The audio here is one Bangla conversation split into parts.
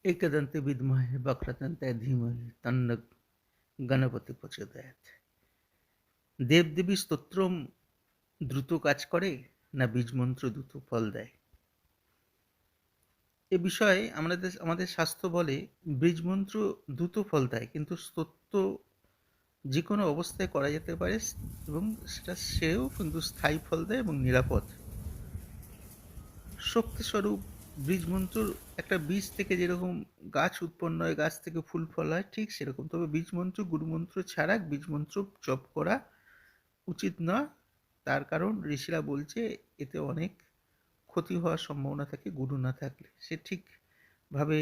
एकदन्ते विद्महे वक्रतुण्डाय धीमहि तन्नो গণপতি প্রচোদয়াৎ। দেবদেবী স্তোত্রম দ্রুত কাজ করে না বীজমন্ত্র দ্রুত ফল দেয়? এ বিষয়ে আমাদের শাস্ত্র বলে বীজমন্ত্র দ্রুত ফল দেয়, কিন্তু স্তোত্র যে কোনো অবস্থায় করা যেতে পারে এবং সেও কিন্তু স্থায়ী ফল দেয় এবং নিরাপদ। শক্তিস্বরূপ বীজমন্ত্র একটা বীজ থেকে যেরকম গাছ উৎপন্ন হয়, গাছ থেকে ফুল ফল হয়, ঠিক সেরকম। তবে বীজমন্ত্র গুরুমন্ত্র ছাড়া বীজমন্ত্র জপ করা উচিত নয়। তার কারণ ঋষিরা বলছে এতে অনেক ক্ষতি হওয়ার সম্ভাবনা থাকে গুরু না থাকলে। সে ঠিকভাবে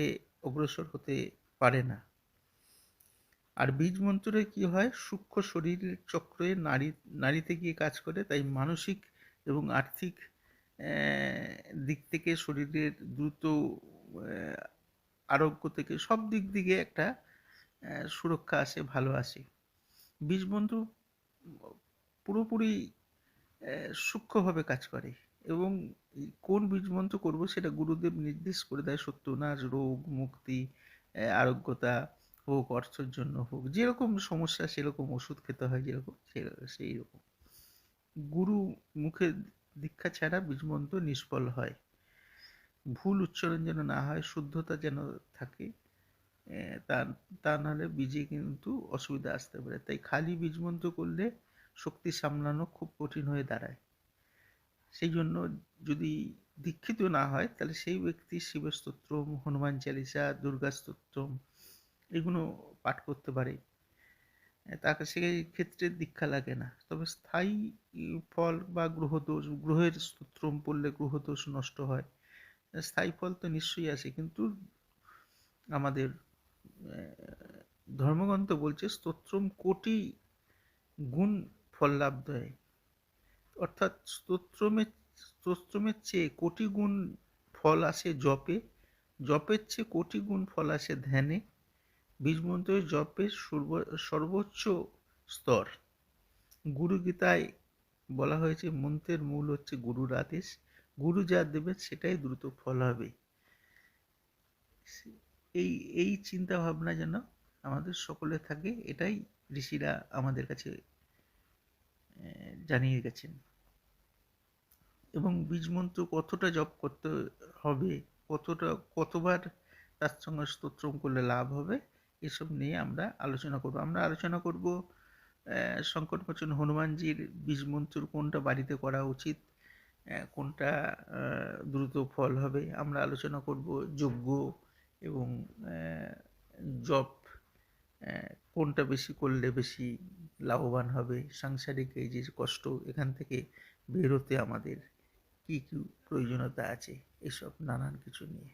অগ্রসর হতে পারে না। আর বীজমন্ত্রে কি হয়, সূক্ষ্ম শরীরের চক্রে নাড়িতে গিয়ে কাজ করে, তাই মানসিক এবং আর্থিক দিক থেকে শরীরের দ্রুত আরোগ্য থেকে সব দিক থেকে একটা সুরক্ষা আসে, ভালো আসে। বীজমন্ত্র পুরোপুরি সূক্ষ্মভাবে কাজ করে এবং কোন বীজমন্ত্র করব সেটা গুরুদেব নির্দেশ করে দেয়। সত্যনাশ, রোগ মুক্তি, আরোগ্যতা হোক, অর্থের জন্য হোক, যেরকম সমস্যা সেরকম ওষুধ খেতে হয়, যেরকম সেই রকম। গুরু মুখে দীক্ষা ছাড়া বীজমন্ত্র নিষ্ফল হয়। ভুল উচ্চারণ যেন না হয়, শুদ্ধতা যেন থাকে, তা তা নাহলে বীজে কিন্তু অসুবিধা আসতে পারে। তাই খালি বীজমন্ত্র করলে শক্তি সামলানো খুব কঠিন হয়ে দাঁড়ায়। সেই জন্য যদি দীক্ষিত না হয় তাহলে সেই ব্যক্তি শিবের স্তোত্রম, হনুমান চালিসা, দুর্গা স্তোত্রম এগুলো পাঠ করতে পারে। তাকে সেই ক্ষেত্রে দীক্ষা লাগে না। তবে স্থায়ী ফল বা গ্রহদোষ, গ্রহের স্তোত্রম পড়লে গ্রহদোষ নষ্ট হয়। স্থায়ী ফল তো নিশ্চয়ই আসে, কিন্তু আমাদের ধর্মগ্রন্থ বলছে স্তোত্রম কোটি গুণ ফল লাভ দেয়। অর্থাৎ স্তোত্রমের চেয়ে কোটি গুণ ফল আসে জপে, জপের চেয়ে কোটি গুণ ফল আসে ধ্যানে। বীজমন্ত্রের জপের সর্বোচ্চ স্তর। গুরু গীতায় বলা হয়েছে মন্ত্রের মূল হচ্ছে গুরুর আদেশ, গুরু যা দেবেন সেটাই দ্রুত ফল হবে। এই এই চিন্তা ভাবনা যেন আমাদের সকলে থাকে, এটাই ঋষিরা আমাদের কাছে জানিয়ে গেছেন। এবং বীজমন্ত্র কতটা জপ করতে হবে, কতবার তার সঙ্গে স্তোত্রম করলে লাভ হবে, এসব নিয়ে আমরা আলোচনা করব সংকটমোচন হনুমানজির বীজমন্ত্র কোনটা বাড়িতে করা উচিত, কোনটা দ্রুত ফল হবে। আমরা আলোচনা করব যজ্ঞ এবং জপ কোনটা বেশি করলে বেশি লাভবান হবে, সাংসারিক এই যে কষ্ট, এখান থেকে বেরোতে আমাদের কী কী প্রয়োজনীয়তা আছে, এসব নানান কিছু নিয়ে।